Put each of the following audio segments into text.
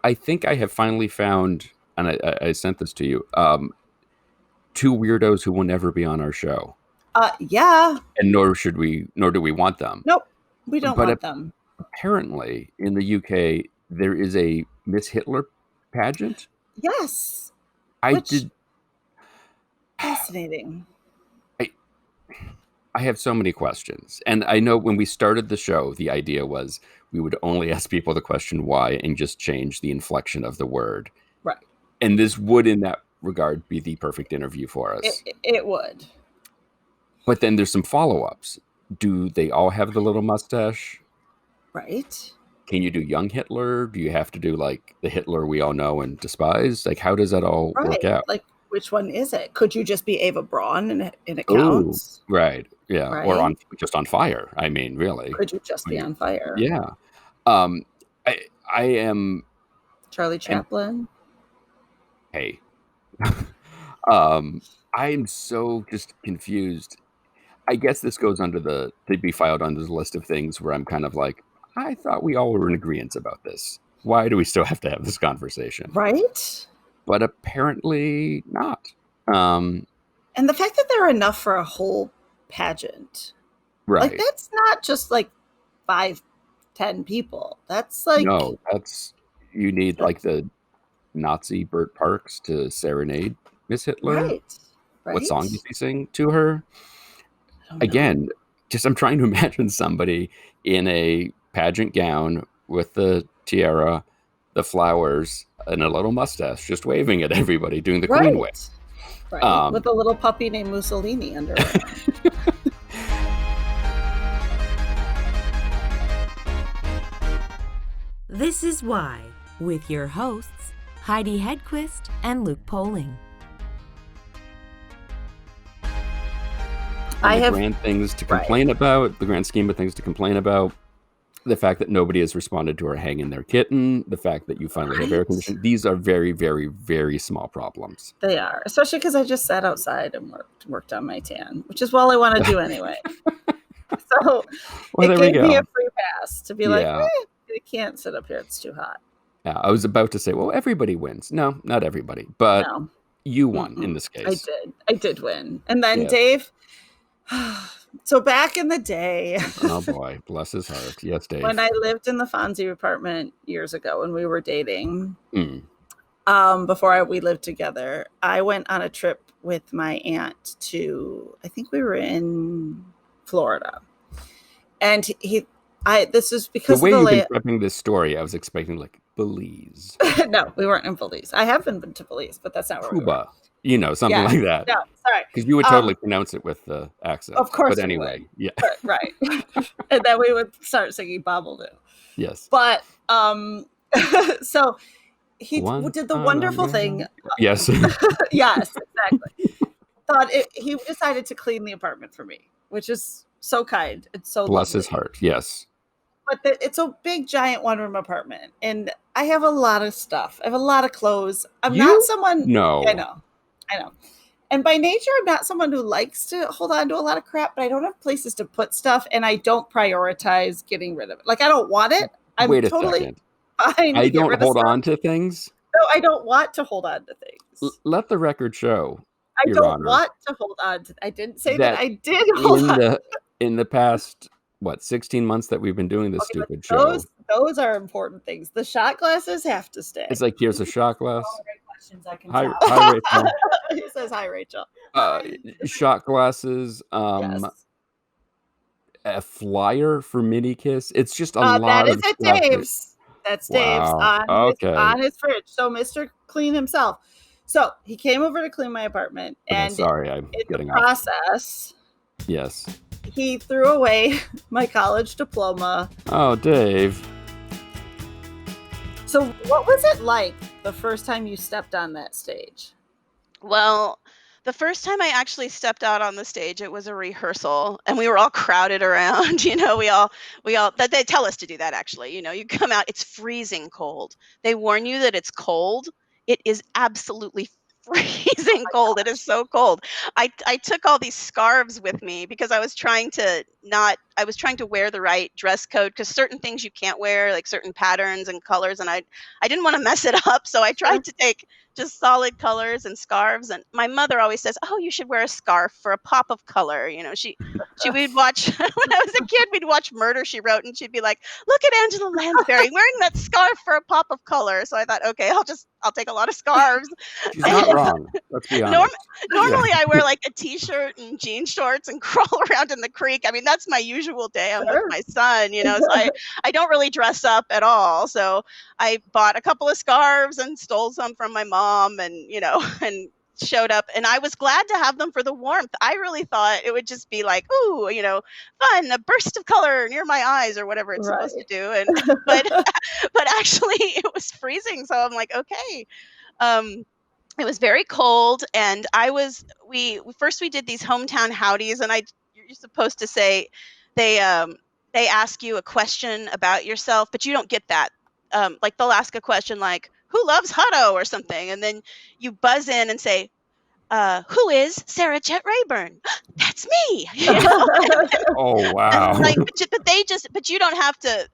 I think I have finally found, and I sent this to you, two weirdos who will never be on our show, Yeah. and nor do we want them. Nope. We don't But want them. apparently, in the UK, there is a Miss Hitler pageant. Yes. I Which did. fascinating. I I have so many questions, and I know when we started the show, the idea was we would only ask people the question why and just change the inflection of the word. Right. And this would, in that regard, be the perfect interview for It, us. it, it would. But then there's some follow-ups. Do they all have the little mustache? Right. Can you do young Hitler? Do you have to do like the Hitler we all know and despise? Like, how does that all work Right. out? Like, which one is it? Could you just be Ava Braun and it Oh, counts? right. Yeah. Or Right. on just on fire. I mean, really. Could you just When be you on fire? yeah. Um I I am Charlie and Chaplin? hey. um I am so just confused. I guess this goes under the to be filed under the list of things where I'm kind of like, I thought we all were in agreement about this. Why do we still have to have this conversation? Right. But apparently not. Um, And the fact that they're enough for a whole pageant, like right. that's not just like 5, 10 people. That's like No, that's you need that, like the Nazi Burt Parks to serenade Miss Hitler. right. What song Right. does he sing to her? I don't know. Again, just I'm trying to imagine somebody in a pageant gown with the tiara, the flowers, and a little mustache, just waving at everybody, doing the Queen wave. Right. Right. Um, With a little puppy named Mussolini under her arm. This is Why, with your hosts, Heidi Hedquist and Luke Poling. and I the have grand things to right. complain about, the grand scheme of things to complain about, the fact that nobody has responded to her hanging their kitten, the fact that you finally have air Right. conditioning. These are very, very, very small problems. They are, especially because I just sat outside and worked on my tan, which is all I want to do anyway. So Well, it there we gave me a go. free pass to be like, Yeah. I can't sit up here; it's too hot. Yeah, I was about to say, well, everybody wins. No, not everybody, but No, you won in mm-mm. this case. I did win, and then Yes. Dave. So back in the day, Oh boy, bless his heart. Yes, when Dave. I lived in the Fonzie apartment years ago, when we were dating, Mm. before we lived together, I went on a trip with my aunt to, I think we were in Florida. And this is The because of way the you've been lay. prepping this story, I was expecting like Belize, No, we weren't in Belize. I have been to Belize, but that's not where we were. Cuba, something Yes. like that. No, sorry. Because you would totally Um, pronounce it with the accent. of But course we would. anyway, yeah, Right. And then we would start singing Babalu. yes. But so he Once did the on a wonderful thing. yes. Yes, exactly. He decided to clean the apartment for me, which is so kind and so Bless his lovely. heart. Yes. But it's a big, giant one-room apartment, and I have a lot of stuff. I have a lot of clothes. I'm not You? someone. No. I know. And by nature, I'm not someone who likes to hold on to a lot of crap, but I don't have places to put stuff, and I don't prioritize getting rid of it. Like, I don't want it. I'm Wait a totally second. fine I to get don't rid of hold stuff. on to things. No, I don't want to hold on to things. Let the record show, I Your don't Honor, want to hold on to. I didn't say that that I did hold in on. the past 16 months that we've been doing this Okay, but stupid show, those are important things. The shot glasses have to stay. it's like here's a shot glass. All the right questions, I can Hi, tell. Rachel. He says hi, Rachel. Shot glasses. Yes. A flyer for Mini Kiss. It's just a lot That is of at stuff. Dave's. That's Dave's Wow. Okay. on his fridge. So Mr. Clean himself. So he came over to clean my apartment, Okay, and sorry, I'm in the getting off. process, Yes. he threw away my college diploma. Oh, Dave. So what was it like the first time you stepped on that stage? Well, the first time I actually stepped out on the stage, it was a rehearsal, and we were all crowded around. We all that they tell us to do that. Actually, you come out, it's freezing cold. They warn you that it's cold. It is absolutely freezing cold. It is so cold. I took all these scarves with me because I was trying to I was trying to wear the right dress code, because certain things you can't wear, like certain patterns and colors, and I didn't want to mess it up, so I tried to take just solid colors and scarves. And my mother always says, "Oh, you should wear a scarf for a pop of color." She would watch when I was a kid, we'd watch Murder, She Wrote, and she'd be like, "Look at Angela Lansbury wearing that scarf for a pop of color." So I thought, okay, I'll take a lot of scarves. She's not wrong. Let's be honest. Normally I wear like a t-shirt and jean shorts and crawl around in the creek. I mean, that's my usual day. I'm with my son, so I don't really dress up at all. So I bought a couple of scarves and stole some from my mom, and and showed up, and I was glad to have them for the warmth. I really thought it would just be like, ooh, fun, a burst of color near my eyes or whatever it's supposed to do. And but actually it was freezing. So I'm like, okay. It was very cold, and we did these hometown howdies, and you're supposed to say, they ask you a question about yourself, but you don't get that. Like they'll ask a question like, "Who loves Hutto?" or something, and then you buzz in and say, "Who is Sarah Jett Rayburn?" "That's me." Oh wow! But you don't have to.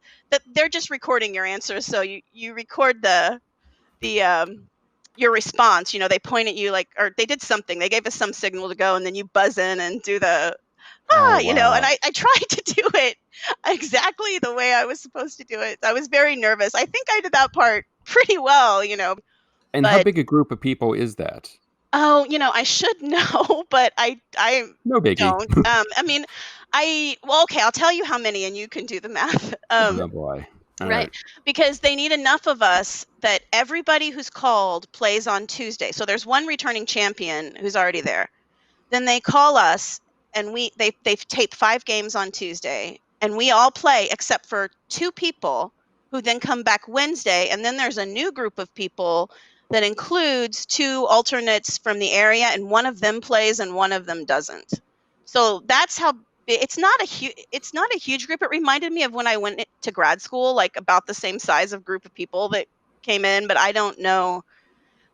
They're just recording your answers, so you record your response. They point at you, like, or they did something. They gave us some signal to go, and then you buzz in and do the wow. And I tried to do it exactly the way I was supposed to do it. I was very nervous. I think I did that part pretty well, And how big a group of people is that? Oh, I should know, but I no biggie. Don't. I mean, okay, I'll tell you how many, and you can do the math. Oh boy. Right. Because they need enough of us that everybody who's called plays on Tuesday. So there's one returning champion who's already there. Then they call us, and they've taped 5 games on Tuesday, and we all play except for 2 people who then come back Wednesday. And then there's a new group of people that includes 2 alternates from the area, and one of them plays and one of them doesn't. So that's how. It's not a huge group. It reminded me of when I went to grad school, like about the same size of group of people that came in, but I don't know,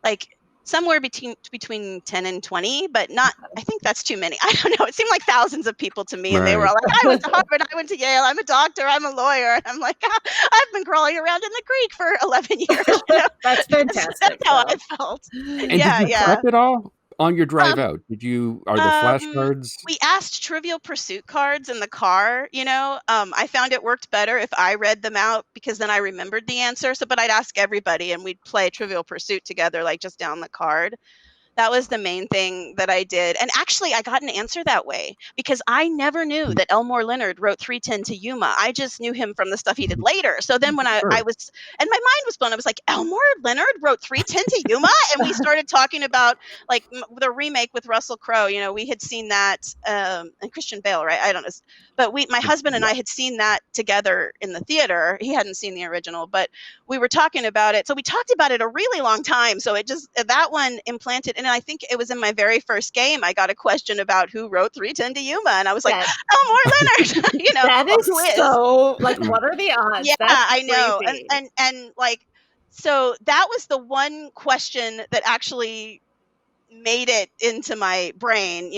like somewhere between 10 and 20, but not, I think that's too many. I don't know. It seemed like thousands of people to me. And they were all like, "I went to Harvard, I went to Yale, I'm a doctor, I'm a lawyer." And I'm like, I've been crawling around in the creek for 11 years. That's fantastic. That's how I felt. And did you prep it all? On your drive out, are the flashcards? We asked Trivial Pursuit cards in the car, I found it worked better if I read them out, because then I remembered the answer. But I'd ask everybody, and we'd play Trivial Pursuit together, like just down the card. That was the main thing that I did. And actually, I got an answer that way, because I never knew that Elmore Leonard wrote 3:10 to Yuma. I just knew him from the stuff he did later. So then when I was, and my mind was blown, I was like, Elmore Leonard wrote 3:10 to Yuma? And we started talking about like the remake with Russell Crowe. We had seen that, and Christian Bale, right? I don't know. But my husband and I had seen that together in the theater. He hadn't seen the original, but we were talking about it. So we talked about it a really long time. So that one implanted. And I think it was in my very first game, I got a question about who wrote 3:10 to Yuma. And I was like, Elmore Leonard. That is so, like, what are the odds? Yeah, That's I know. crazy. And like, so that was the one question that actually made it into my brain,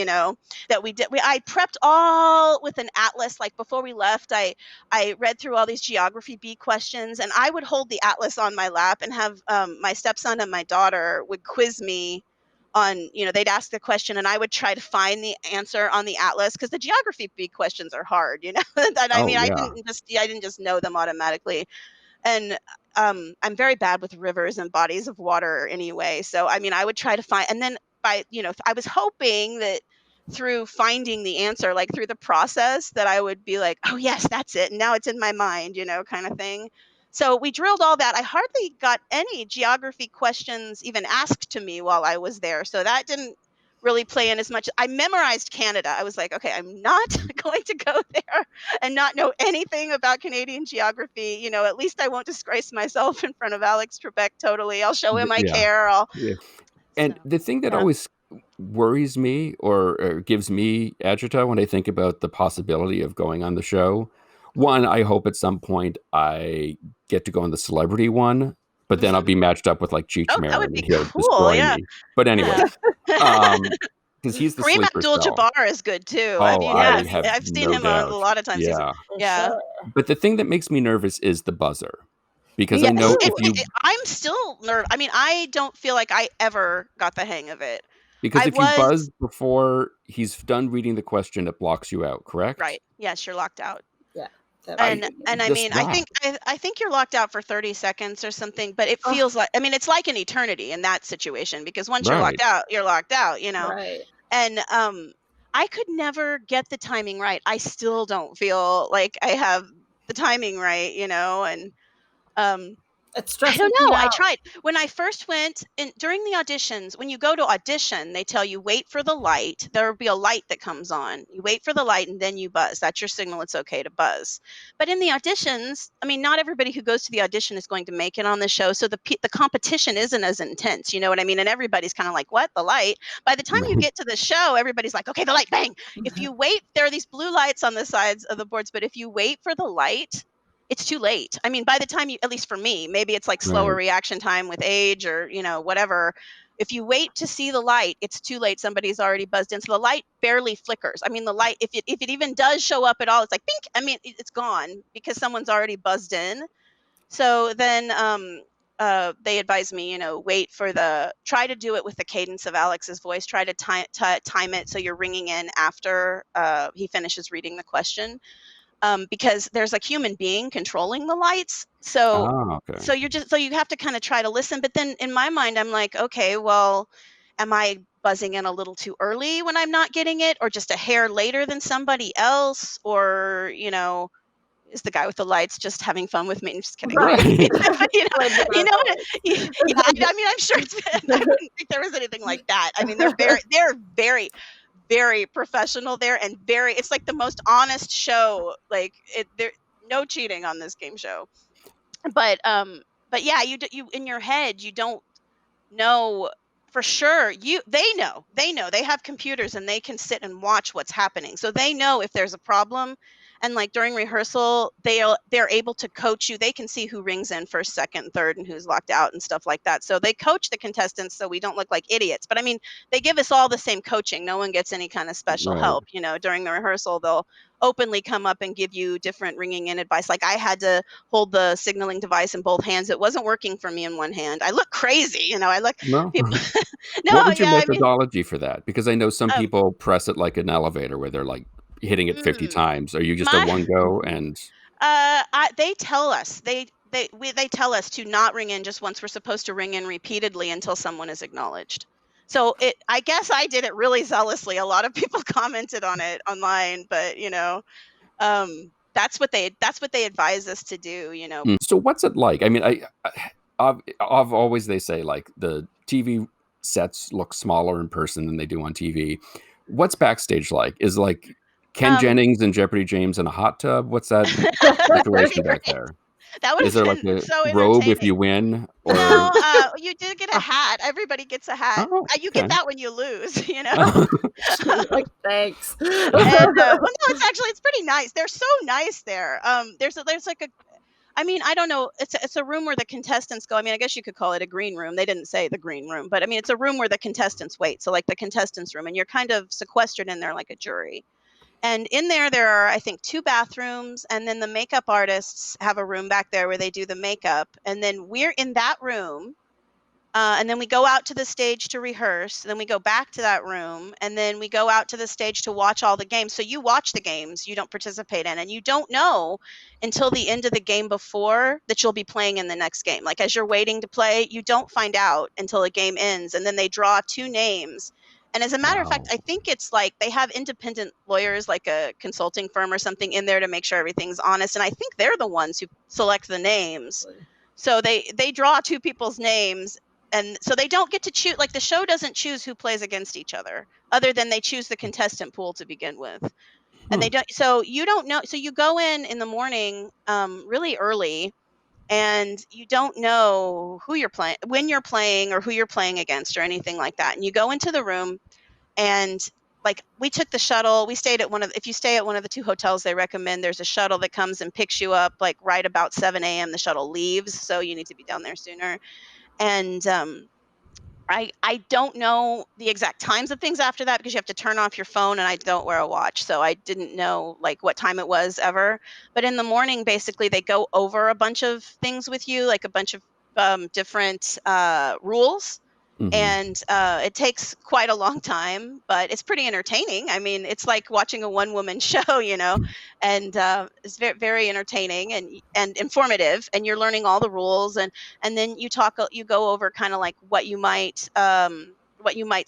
that we did. I prepped all with an atlas. Like before we left, I read through all these geography B questions, and I would hold the atlas on my lap and have my stepson and my daughter would quiz me on, they'd ask the question and I would try to find the answer on the atlas, because the geography B questions are hard, I didn't just know them automatically. And I'm very bad with rivers and bodies of water anyway. So, I would try to find, and then I was hoping that through finding the answer, like through the process, that I would be like, oh yes, that's it. And now it's in my mind, kind of thing. So we drilled all that. I hardly got any geography questions even asked to me while I was there. So that didn't really play in as much. I memorized Canada. I was like, okay, I'm not going to go there and not know anything about Canadian geography. At least I won't disgrace myself in front of Alex Trebek totally. I'll show him I care. And the thing that always worries me or gives me agita when I think about the possibility of going on the show, one, I hope at some point I get to go on the celebrity one, but then I'll be matched up with like Cheech Marin and he'll destroy me. But anyway, 'cause he's the Kareem sleeper cell. Abdul-Jabbar is good too. Oh, I have I've seen no him a doubt. lot of times. Yeah. For Yeah. sure. But the thing that makes me nervous is the buzzer, because I Yeah. know Ooh. if you I'm still I mean, I don't feel like I ever got the hang of it. because I if you was buzz before he's done reading the question, it blocks you out, correct? right. Yes, you're locked out. Yeah. That I would be And I just mean, that. I think you're locked out for 30 seconds or something, but it Oh. feels like I mean, it's like an eternity in that situation because once Right. you're locked out, you know. right. And I could never get the timing right. I still don't feel like I have the timing right, you know, and um It I stresses don't me know. I out. tried when I first went in during the auditions. When you go to audition, they tell you wait for the light. There will be a light that comes on. You wait for the light and then you buzz. That's your signal. It's okay to buzz. But in the auditions, I mean, not everybody who goes to the audition is going to make it on the show. So the competition isn't as intense. You know what I mean? And everybody's kind of like, "What? The light?" By the time you get to the show, everybody's like, "Okay, the light, bang!" If you wait, there are these blue lights on the sides of the boards. But if you wait for the light, it's too late. I mean, by the time you, at least for me, maybe it's like slower Right. reaction time with age or, you know, whatever. If you wait to see the light, it's too late. Somebody's already buzzed in. So the light barely flickers. I mean, the light, if it even does show up at all, it's like, bink. I mean, it's gone because someone's already buzzed in. So then they advise me, you know, try to do it with the cadence of Alex's voice. Try to time it so you're ringing in after he finishes reading the question. Because there's a human being controlling the lights. So Okay. so you have to kind of try to listen. But then in my mind, I'm like, okay, well, am I buzzing in a little too early when I'm not getting it, or just a hair later than somebody else, or you know, is the guy with the lights just having fun with me? I'm just kidding. Right. Right. You know, yeah. I mean, I'm sure I wouldn't think there was anything like that. I mean, they're very professional there and it's like the most honest show. Like there no cheating on this game show. But yeah, you in your head you don't know for sure. They have computers and they can sit and watch what's happening, so they know if there's a problem. And like during rehearsal, they're able to coach you. They can see who rings in first, second, third, and who's locked out and stuff like that. So they coach the contestants so we don't look like idiots. But I mean, they give us all the same coaching. No one gets any kind of special Right. help. You know, during the rehearsal, they'll openly come up and give you different ringing in advice. Like I had to hold the signaling device in both hands. It wasn't working for me in one hand. I look crazy, you know. I look No. people. What No, was your yeah, I mean, methodology for that? Because I know some uh, people press it like an elevator where they're, like, hitting it 50 mm, times. Are you just a my one go and they tell us they tell us to not ring in just once. We're supposed to ring in repeatedly until someone is acknowledged. So I guess I did it really zealously. A lot of people commented on it online, but you know, that's what they advise us to do. You know. So what's it like? I mean, I've always they say, like, the TV sets look smaller in person than they do on TV. What's backstage like? Is, like, Ken Um, Jennings and Jeopardy James in a hot tub? What's that that'd be situation back great. there? That would Is have there, like, been a so robe if you entertaining. win? No, Or you do get a hat. Everybody gets a hat. Oh, You get okay. that when you lose, you know. Like, thanks. And well, no, it's pretty nice. They're so nice there. There's like a, I mean, I don't know. It's a room where the contestants go. I mean, I guess you could call it a green room. They didn't say the green room, but I mean, it's a room where the contestants wait. So like the contestants room, and you're kind of sequestered in there like a jury. And in there are, I think, 2 bathrooms, and then the makeup artists have a room back there where they do the makeup. And then we're in that room. And then we go out to the stage to rehearse. Then we go back to that room, and then we go out to the stage to watch all the games. So you watch the games, you don't participate in, and you don't know until the end of the game before that you'll be playing in the next game. Like as you're waiting to play, you don't find out until the game ends, and then they draw 2 names. And as a matter of fact, Wow. I think it's like they have independent lawyers, like a consulting firm or something, in there to make sure everything's honest. And I think they're the ones who select the names. So they draw 2 people's names, and so they don't get to choose. Like the show doesn't choose who plays against each other than they choose the contestant pool to begin with. And they don't, so you don't know. So you go in the morning, really early, and you don't know who you're playing, when you're playing, or who you're playing against, or anything like that. And you go into the room, and like we took the shuttle. We stayed at if you stay at one of the 2 hotels they recommend, there's a shuttle that comes and picks you up like right about 7 a.m. The shuttle leaves, so you need to be down there sooner. And I don't know the exact times of things after that because you have to turn off your phone, and I don't wear a watch, so I didn't know like what time it was ever. But in the morning, basically, they go over a bunch of things with you, like a bunch of different rules, Mhm. and it takes quite a long time, but it's pretty entertaining. I mean, it's like watching a one-woman show, and it's very, very entertaining and informative, and you're learning all the rules, and then you go over kind of like what you might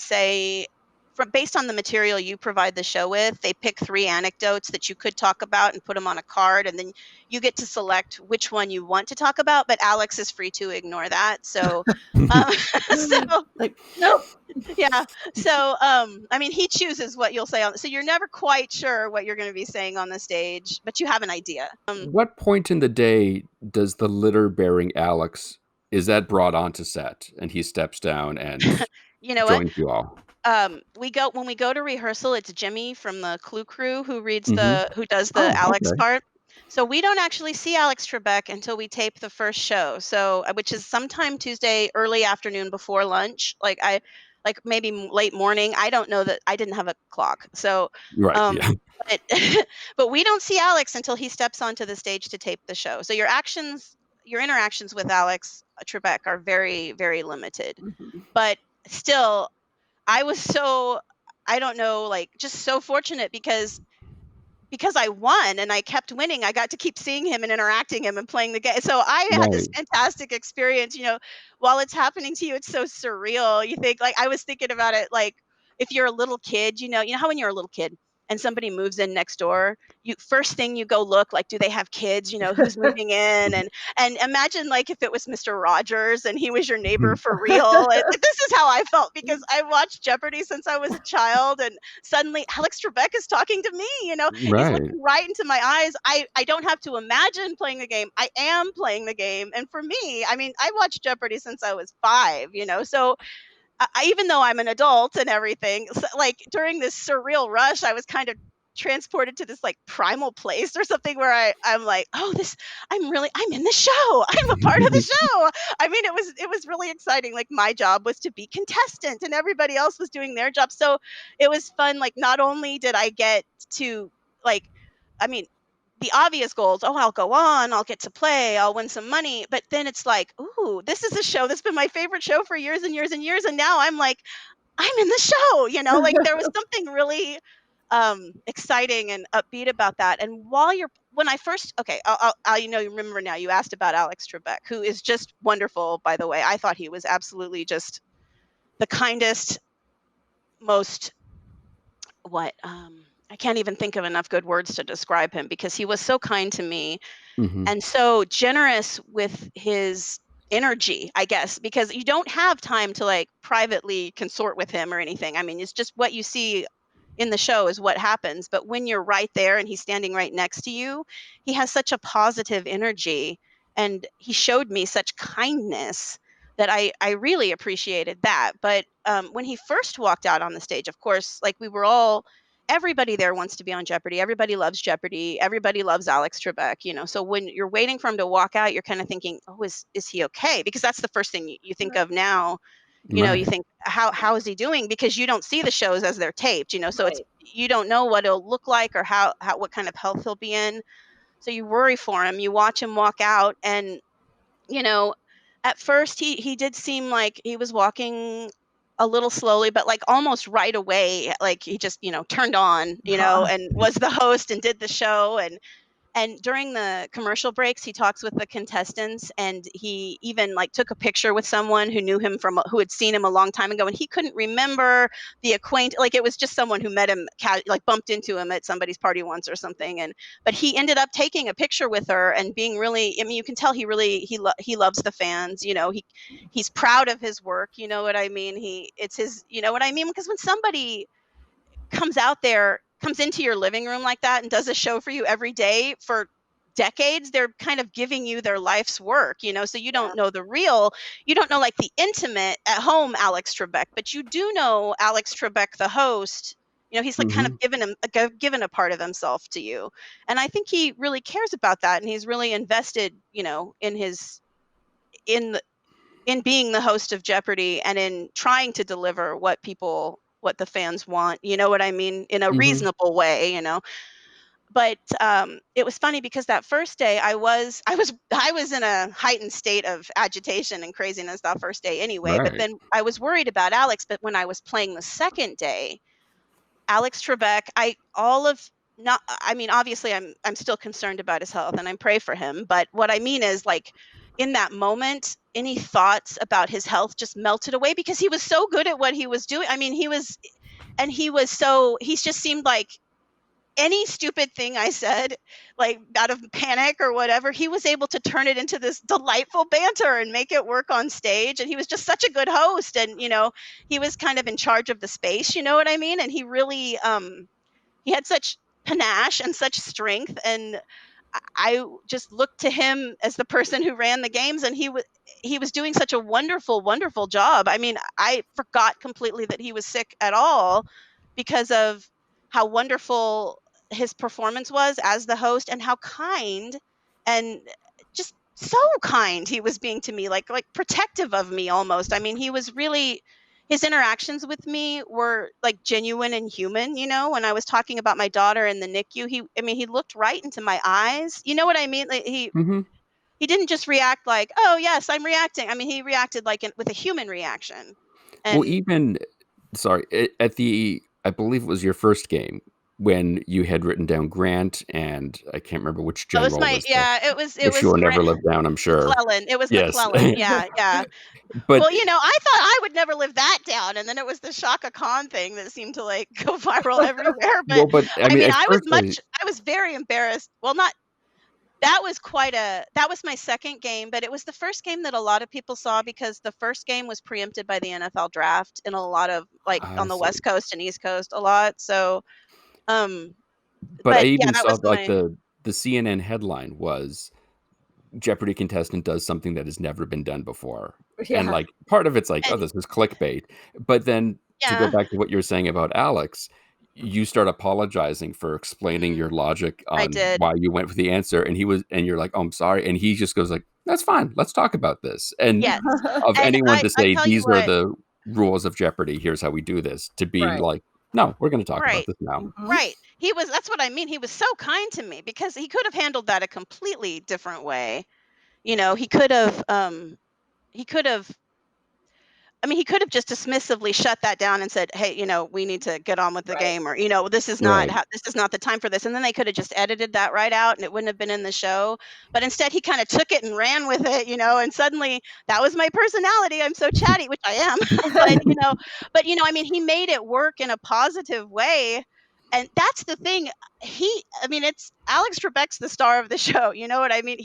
say from based on the material you provide the show with. They pick 3 anecdotes that you could talk about and put them on a card, and then you get to select which one you want to talk about, but Alex is free to ignore that. So um, so Like, nope. yeah. So I mean, he chooses what you'll say so you're never quite sure what you're going to be saying on the stage, but you have an idea. What point in the day does the litter-bearing Alex is that brought onto set, and he steps down and You know what? joins you all? When we go to rehearsal, it's Jimmy from the Clue Crew Mhm. who does the Oh, Alex okay. part. So we don't actually see Alex Trebek until we tape the first show. So which is sometime Tuesday early afternoon before lunch. Like maybe late morning. I don't know that I didn't have a clock. So Right, um yeah. but but we don't see Alex until he steps onto the stage to tape the show. So your interactions with Alex Trebek are very, very limited. Mhm. But still, I was so I don't know, like, just so fortunate because I won and I kept winning, I got to keep seeing him and interacting him and playing the game. So I had this Right. fantastic experience, while it's happening to you, it's so surreal. You think like I was thinking about it like if you're a little kid, you know how when you're a little kid and somebody moves in next door, you first thing you go look like do they have kids, who's moving in and imagine like if it was Mr. Rogers and he was your neighbor for real. And this is how I felt because I watched Jeopardy since I was a child and suddenly Alex Trebek is talking to me. He's Right. looking right into my eyes. I don't have to imagine playing the game. I am playing the game. And for me, I mean, I watched Jeopardy since I was 5. So even though I'm an adult and everything, so, like during this surreal rush, I was kind of transported to this like primal place or something where I'm like, oh, I'm in the show. I'm a part of the show. I mean, it was really exciting. Like my job was to be contestant and everybody else was doing their job. So it was fun. Like not only did I get to like, I mean, the obvious goals, oh, I'll go on, I'll get to play, I'll win some money. But then it's like, ooh, this is a show that's been my favorite show for years and years and years. And now I'm like, I'm in the show, like there was something really exciting and upbeat about that. And when I first, okay, you remember now you asked about Alex Trebek, who is just wonderful, by the way. I thought he was absolutely just the kindest, most, I can't even think of enough good words to describe him because he was so kind to me Mhm. and so generous with his energy, I guess, because you don't have time to like privately consort with him or anything. I mean, it's just what you see in the show is what happens. But when you're right there and he's standing right next to you, he has such a positive energy and he showed me such kindness that I really appreciated that. But when he first walked out on the stage, of course, like everybody there wants to be on Jeopardy. Everybody loves Jeopardy. Everybody loves Alex Trebek. So when you're waiting for him to walk out, you're kind of thinking, oh, is he okay? Because that's the first thing you think of now. You Right. think how is he doing? Because you don't see the shows as they're taped. So it's Right. you don't know what it'll look like or how what kind of health he'll be in. So you worry for him. You watch him walk out, and you know, at first he did seem like he was walking a little slowly, but like almost right away, like he just, turned on, and was the host and did the show. And during the commercial breaks, he talks with the contestants, and he even like took a picture with someone who knew him who had seen him a long time ago, and he couldn't remember the like it was just someone who met him, like bumped into him at somebody's party once or something, but he ended up taking a picture with her and being really. I mean, you can tell he really he loves the fans. He's proud of his work. You know what I mean? It's his. You know what I mean? Because when somebody comes into your living room like that and does a show for you every day for decades, they're kind of giving you their life's work, so you don't know you don't know like the intimate at home Alex Trebek, but you do know Alex Trebek, the host. He's like kind of Mhm. given a part of himself to you. And I think he really cares about that. And he's really invested, in his, in in being the host of Jeopardy and in trying to deliver what the fans want, you know what I mean, in a Mhm. reasonable way, you know. But it was funny because that first day I was in a heightened state of agitation and craziness that first day anyway. But Right. then I was worried about Alex. But when I was playing the second day, Alex Trebek, I mean, obviously I'm still concerned about his health and I pray for him. But what I mean is, like, in that moment, any thoughts about his health just melted away because he was so good at what he was doing. I mean, he's just seemed like any stupid thing I said, like out of panic or whatever, he was able to turn it into this delightful banter and make it work on stage. And he was just such a good host. And, he was kind of in charge of the space, you know what I mean? And he really, he had such panache and such strength. And I just looked to him as the person who ran the games, and he was doing such a wonderful, wonderful job. I mean, I forgot completely that he was sick at all because of how wonderful his performance was as the host and how kind and just so kind he was being to me, like protective of me almost. I mean, he was really, his interactions with me were like genuine and human. When I was talking about my daughter in the NICU, he looked right into my eyes. You know what I mean? Like, Mhm. he didn't just react like, oh yes, I'm reacting. I mean, he reacted like with a human reaction. Well, And even sorry, at the I believe it was your first game when you had written down Grant, and I can't remember which that was general my, was the yeah, it was which you will never live down, I'm sure. McClellan. It was Yes. McClellan. Yeah, yeah. But Well, I thought I would never live that down, and then it was the Shaka Khan thing that seemed to like go viral everywhere. But well, I I mean, mean, at first I was very embarrassed. Well, not that was my second game, but it was the first game that a lot of people saw because the first game was preempted by the NFL draft in a lot of, like, I on the see. West Coast and East Coast a lot. So, um, But I but yeah, even that saw, was like, my, the CNN headline was Jeopardy contestant does something that has never been done before. And, Yeah. like, part of it's like, "Oh, and this is clickbait." But then to go yeah, back to what you were saying about Alex, you start apologizing for explaining mhm, your logic I on did. why you went with the answer, and you're like, "Oh, I'm sorry," and he just goes like, "That's fine. Let's talk about this." And Yes, of and anyone I to I say, tell you "These are what, the rules of Jeopardy. Here's how we do this," to be Right. like, "No, we're gonna talk about right, this now." Mhm. right. That's what I mean. He was so kind to me because he could have handled that a completely different way. He could have he could have just dismissively shut that down and said, "Hey, we need to get on with the Right. game," or, Right. this is not the time for this." And then they could have just edited that right out and it wouldn't have been in the show. But instead he kind of took it and ran with it, and suddenly that was my personality. I'm so chatty, which I am. but, he made it work in a positive way. And that's the thing. It's Alex Trebek's the star of the show. You know what I mean?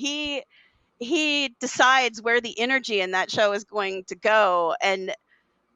He decides where the energy in that show is going to go. And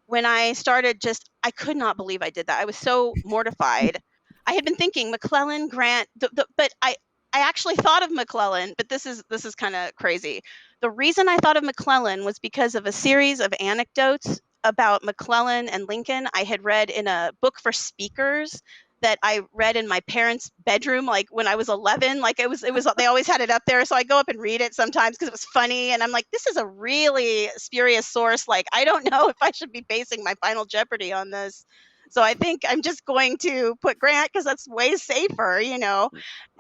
when I started, I could not believe I did that. I was so mortified. I had been thinking McClellan, Grant, but I actually thought of McClellan, but this is kind of crazy. The reason I thought of McClellan was because of a series of anecdotes about McClellan and Lincoln I had read in a book for speakers that I read in my parents' bedroom, like when I was 11. Like it was they always had it up there, so I go up and read it sometimes because it was funny. And I'm like, this is a really spurious source. Like, I don't know if I should be basing my Final Jeopardy on this. So I think I'm just going to put Grant because that's way safer.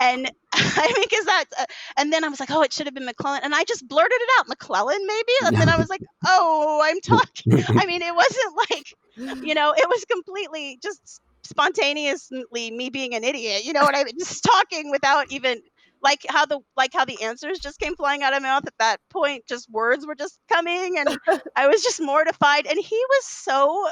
And because and then I was like, oh, it should have been McClellan. And I just blurted it out, McClellan, maybe. And then I was like, oh, I'm talking. It wasn't like, it was completely just spontaneously me being an idiot. You know what I mean? Just talking without even like how the answers just came flying out of my mouth at that point. Just words were just coming, and I was just mortified. And he was so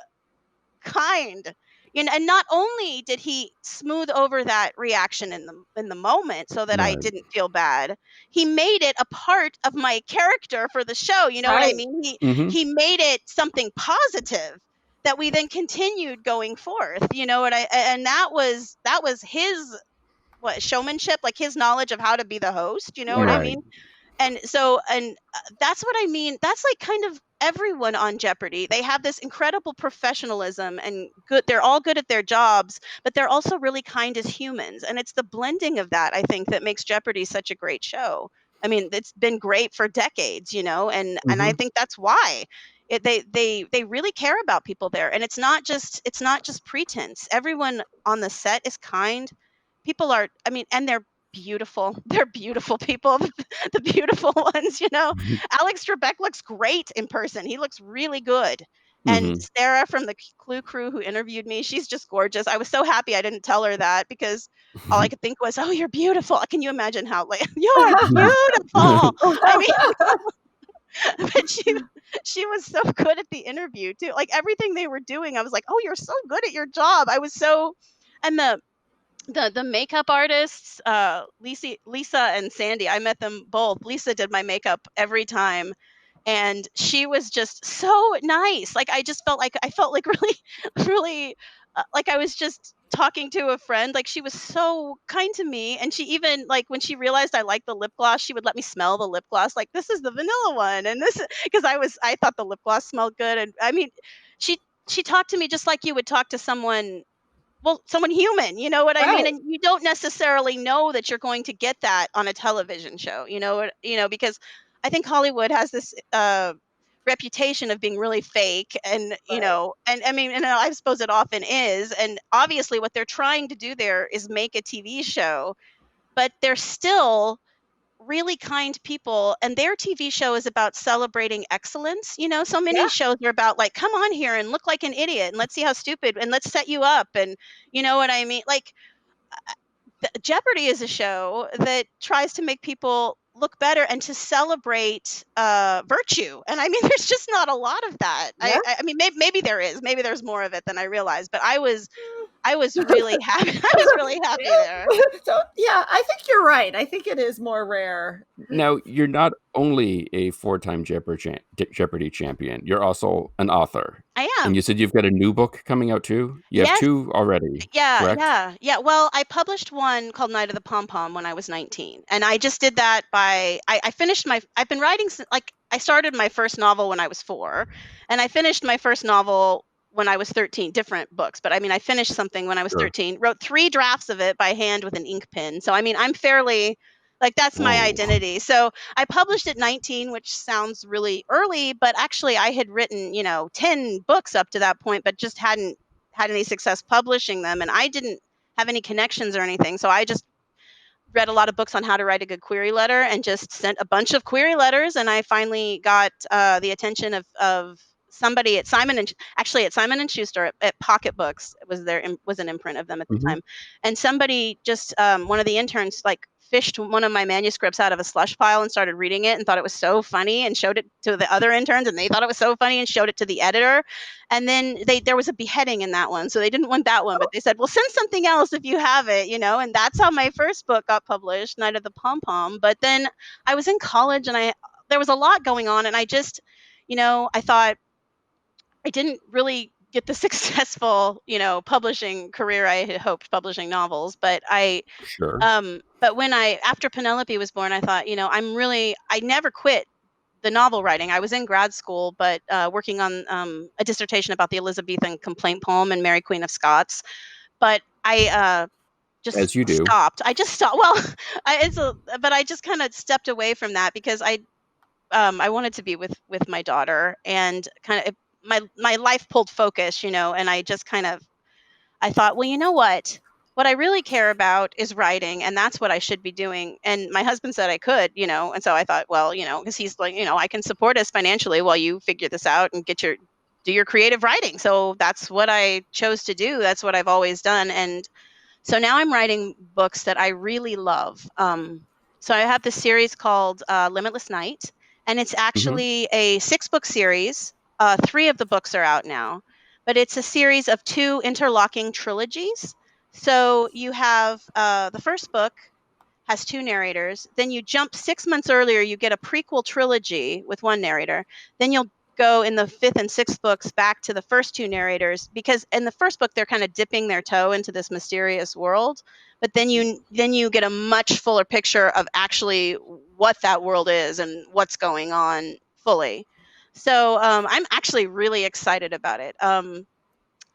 kind. And not only did he smooth over that reaction in the moment so that I Right. didn't feel bad, he made it a part of my character for the show. You know what I Right. mean? He Mhm. he made it something positive that we then continued going forth. And that was his what showmanship, like his knowledge of how to be the host. You know what I Yeah. Right. mean? And so, that's what I mean. That's like kind of everyone on Jeopardy. They have this incredible professionalism and good. They're all good at their jobs, but they're also really kind as humans. And it's the blending of that, I think, that makes Jeopardy such a great show. I mean, it's been great for decades, and I Mhm. think that's why they really care about people there, and it's not just pretense. Everyone on the set is kind. People are, I mean, and they're beautiful. They're beautiful people, the beautiful ones. Alex Trebek looks great in person. He looks really good. And Mhm. Sarah from the Clue crew who interviewed me, she's just gorgeous. I was so happy I didn't tell her that because all I could think was, "Oh, you're beautiful." Can you imagine how like, "You're beautiful." I mean, but she was so good at the interview too. Like everything they were doing, I was like, "Oh, you're so good at your job." I was so and the makeup artists, Lisa and Sandy, I met them both. Lisa did my makeup every time, and she was just so nice. Like I felt like really, really, like I was just talking to a friend. Like she was so kind to me, and she even like when she realized I liked the lip gloss, she would let me smell the lip gloss. Like this is the vanilla one, and this because I thought the lip gloss smelled good, and I mean, she she talked to me just like you would talk to someone, well, someone human, you know what I mean? Right. And you don't necessarily know that you're going to get that on a television show, because I think Hollywood has this reputation of being really fake and, Right. and I mean, and I suppose it often is. And obviously what they're trying to do there is make a TV show, but they're still really kind people, and their TV show is about celebrating excellence. So many Yeah. shows are about like, come on here and look like an idiot and let's see how stupid and let's set you up, and you know what I mean? Like Jeopardy is a show that tries to make people look better and to celebrate virtue. And I mean, there's just not a lot of that. Yeah. I mean, maybe there is. Maybe there's more of it than I realized. But I was really happy. I was really happy there. Yeah. So yeah, I think you're right. I think it is more rare. Now, you're not only a four-time Jeopardy champion, you're also an author. I And am. you said you've got a new book coming out too? You have Yes. 2 already, Yeah, correct? yeah, yeah. Well, I published one called Night of the Pom Pom when I was 19. And I just did that I finished I've been writing, like, I started my first novel when I was 4, and I finished my first novel when I was 13, different books. But I mean, I finished something when I was Sure. 13, wrote 3 drafts of it by hand with an ink pen. So, I mean, I'm fairly, like, that's my Whoa. identity. So I published at 19, which sounds really early, but actually I had written, 10 books up to that point, but just hadn't had any success publishing them, and I didn't have any connections or anything. So I just read a lot of books on how to write a good query letter and just sent a bunch of query letters, and I finally got the attention of somebody at Simon and Schuster at Pocket Books. It was an imprint of them at the Mhm. time, and somebody just one of the interns like fished one of my manuscripts out of a slush pile and started reading it and thought it was so funny and showed it to the other interns, and they thought it was so funny and showed it to the editor. And then there was a beheading in that one, so they didn't want that one, but they said, "Well, send something else if you have it," and that's how my first book got published, Night of the Pom Pom. But then I was in college, and there was a lot going on, and I just, I thought I didn't really get the successful, publishing career I had hoped, publishing novels. But Sure. but when after Penelope was born, I thought, I never quit the novel writing. I was in grad school, but working on a dissertation about the Elizabethan complaint poem and Mary Queen of Scots. But I just As you do. stopped. I just stopped. Well, but I just kind of stepped away from that because I wanted to be with my daughter, and kind of my life pulled focus, and I just kind of I thought, well, you know what? What I really care about is writing, and that's what I should be doing. And my husband said I could, and so I thought, well, because he's like, I can support us financially while you figure this out and do your creative writing. So that's what I chose to do. That's what I've always done. And so now I'm writing books that I really love. So I have this series called Limitless Night, and it's Mhm. actually a 6-book series. 3 of the books are out now, but it's a series of 2 interlocking trilogies. So you have the first book has 2 narrators. Then you jump 6 months earlier, you get a prequel trilogy with 1 narrator. Then you'll go in the 5th and 6th books back to the first 2 narrators, because in the first book they're kind of dipping their toe into this mysterious world, but then you get a much fuller picture of actually what that world is and what's going on fully. So I'm actually really excited about it.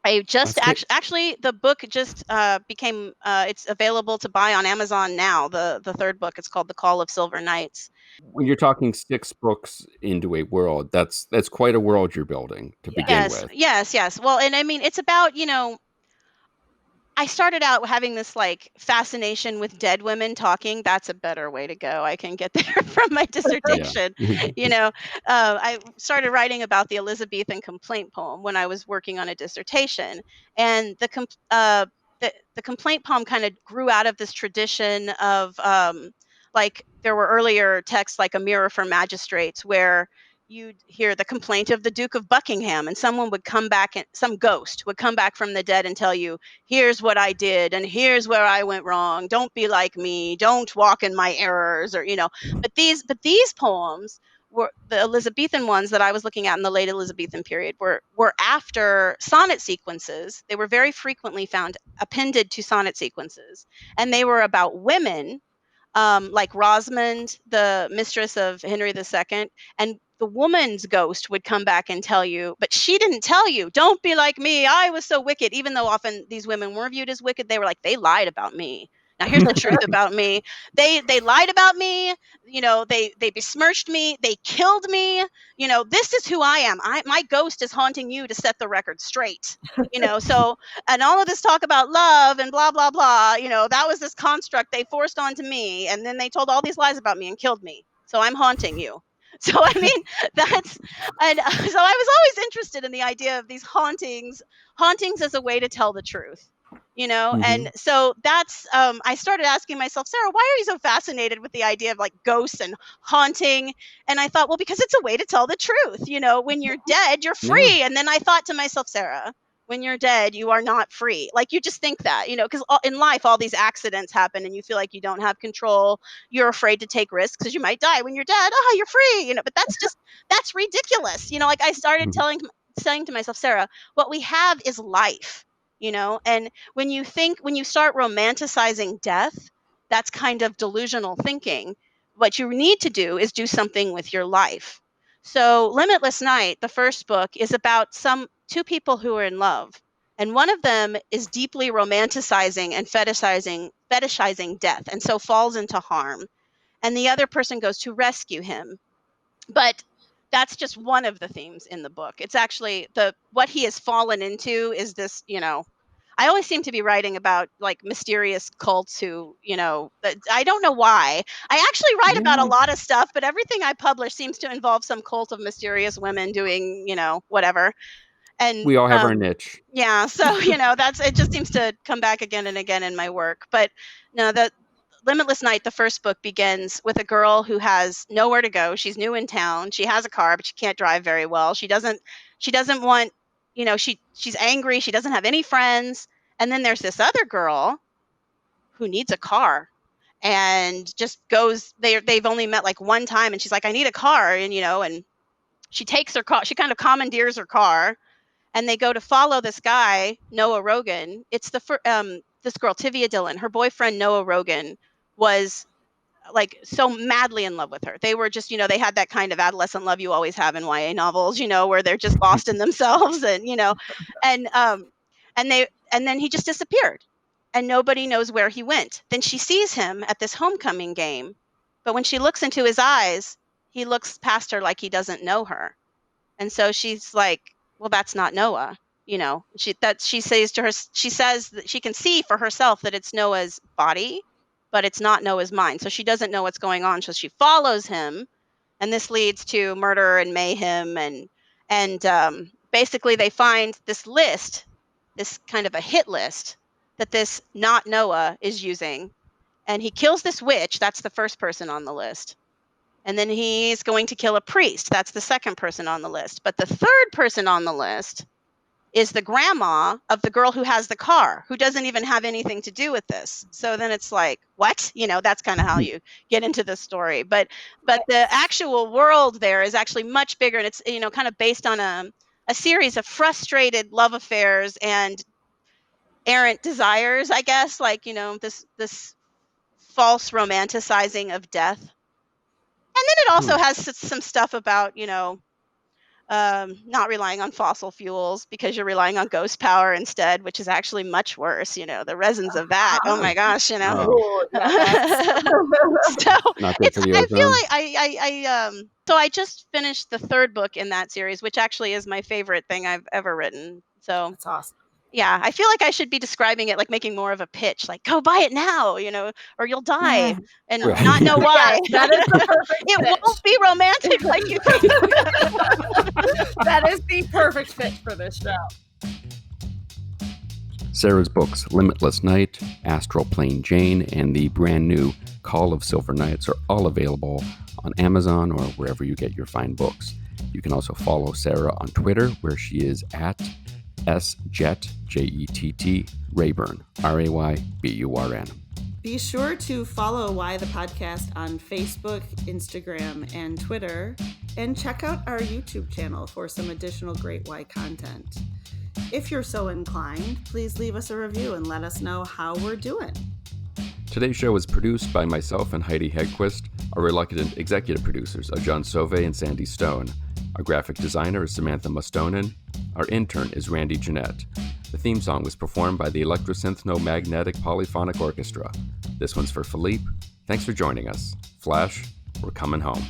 I just That's actually the book just became it's available to buy on Amazon now. The third book, it's called The Call of Silver Knights. when you're talking 6 books into a world, that's quite a world you're building to begin Yes, with. yes. Well, and I mean, it's about, I started out having this like fascination with dead women talking. That's a better way to go. I can get there from my Yeah. dissertation. I started writing about the Elizabethan complaint poem when I was working on a dissertation, and the complaint poem kind of grew out of this tradition of like there were earlier texts like A Mirror for Magistrates where you'd hear the complaint of the Duke of Buckingham, and someone would come back and some ghost would come back from the dead and tell you, here's what I did and here's where I went wrong. Don't be like me. Don't walk in my errors, or but these poems were the Elizabethan ones that I was looking at in the late Elizabethan period were after sonnet sequences. They were very frequently found appended to sonnet sequences, and they were about women, like Rosamond, the mistress of Henry II, and the woman's ghost would come back and tell you, but she didn't tell you, don't be like me. I was so wicked. Even though often these women were viewed as wicked, they were like, they lied about me. Now here's the truth about me. They lied about me. They besmirched me. They killed me. This is who I am. My ghost is haunting you to set the record straight. So, and all of this talk about love and blah blah blah, that was this construct they forced onto me, and then they told all these lies about me and killed me, so I'm haunting you. So I mean, that's and so I was always interested in the idea of these hauntings as a way to tell the truth. And so that's I started asking myself, Sarah, why are you so fascinated with the idea of like ghosts and haunting? And I thought, well, because it's a way to tell the truth. When you're dead, you're free. And then I thought to myself, Sarah, when you're dead, you are not free. Like, you just think that, because in life, all these accidents happen and you feel like you don't have control. You're afraid to take risks because you might die when you're dead. Oh, you're free, but that's ridiculous. Like I started saying to myself, Sarah, what we have is life, and when you start romanticizing death, that's kind of delusional thinking. What you need to do is do something with your life. So Limitless Night, the first book, is about two people who are in love. And one of them is deeply romanticizing and fetishizing death, and so falls into harm. And the other person goes to rescue him. But that's just one of the themes in the book. It's actually what he has fallen into is this, I always seem to be writing about like mysterious cults who, I don't know why. I actually write about a lot of stuff, but everything I publish seems to involve some cult of mysterious women doing, whatever. And We all have our niche. yeah, so it just seems to come back again and again in my work. But no, the Limitless Night, the first book, begins with a girl who has nowhere to go. She's new in town. She has a car, but she can't drive very well. She doesn't want, she's angry. She doesn't have any friends. And then there's this other girl who needs a car and just goes, they've only met like one time, and she's like, I need a car. And, and she takes her car, she kind of commandeers her car, and they go to follow this guy, Noah Rogan. It's this girl, Tivia Dillon, her boyfriend, Noah Rogan, was like so madly in love with her. They were just, they had that kind of adolescent love you always have in YA novels, where they're just lost in themselves, and, and then he just disappeared and nobody knows where he went. Then she sees him at this homecoming game, but when she looks into his eyes, he looks past her like he doesn't know her. And so she's like, well, that's not Noah. She says that she can see for herself that it's Noah's body, but it's not Noah's mind. So she doesn't know what's going on. So she follows him, and this leads to murder and mayhem. And basically they find this list, this kind of a hit list that this not Noah is using. And he kills this witch. That's the first person on the list. And then he's going to kill a priest. That's the second person on the list. But the third person on the list is the grandma of the girl who has the car, who doesn't even have anything to do with this. So then it's like, what? That's kind of how you get into the story. But the actual world there is actually much bigger. And it's, kind of based on a series of frustrated love affairs and errant desires, I guess, like, this false romanticizing of death. And then it also has some stuff about, not relying on fossil fuels because you're relying on ghost power instead, which is actually much worse. The resins of that. Oh my gosh, Oh, Oh, yeah, that's So not good for the I feel ozone. like so I just finished the third book in that series, which actually is my favorite thing I've ever written. So that's awesome. yeah, I feel like I should be describing it like making more of a pitch, like go buy it now, or you'll die and Right. not know why. Yes, that is the perfect It pitch. won't be romantic like you think. That is the perfect pitch for this show. Sarah's books Limitless Night, Astral Plane Jane, and the brand new Call of Silver Knights are all available on Amazon or wherever you get your fine books. You can also follow Sarah on Twitter, where she is at SJett, Jett, Rayburn, Rayburn. Be sure to follow Why the Podcast on Facebook, Instagram, and Twitter, and check out our YouTube channel for some additional great Why content. If you're so inclined, please leave us a review and let us know how we're doing. Today's show is produced by myself and Heidi Hedquist. Our reluctant executive producers are John Sauvé and Sandy Stone. Our graphic designer is Samantha Mustonen. Our intern is Randy Jeanette. The theme song was performed by the Electrosyntho-Magnetic Polyphonic Orchestra. This one's for Philippe. Thanks for joining us. Flash, we're coming home.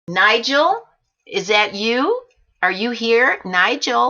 Nigel, is that you? Are you here, Nigel?